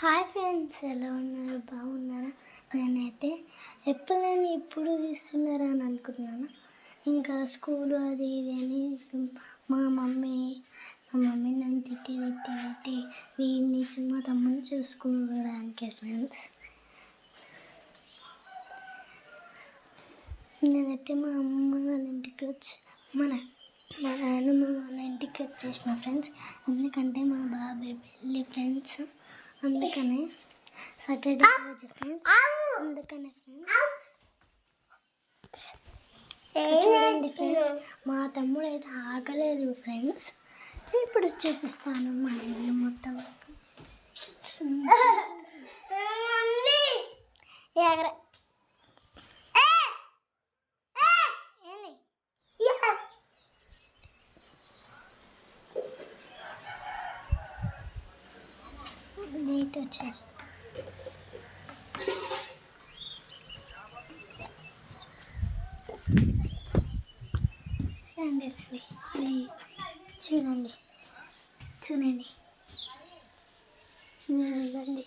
Hi friends, ఎలా ఉన్నారు? బాగున్నారా? నేనైతే ఇప్పుడు తీస్తున్నారా అని అనుకున్నాను. ఇంకా స్కూలు అది ఇది అని మా మమ్మీ నన్ను తిట్టి వీడిని మా తమ్ముని చూసుకోవడానికి ఫ్రెండ్స్. నేనైతే మా అమ్మ వాళ్ళ ఇంటికి వచ్చి మా నాన్నమ్మ వాళ్ళ ఇంటికి వచ్చేసిన ఫ్రెండ్స్. ఎందుకంటే మా బాబాయ్ పెళ్ళి ఫ్రెండ్స్, అందుకనే సాటర్డే రోజు ఫ్రెండ్స్. అందుకనే ఫ్రెండ్స్ చూడండి ఫ్రెండ్స్, మా తమ్ముడు అయితే ఆగలేదు ఫ్రెండ్స్. ఇప్పుడు చూపిస్తాను మా ఇల్లు మొత్తం. లేట్ వచ్చేసి రండి చూడండి రండి.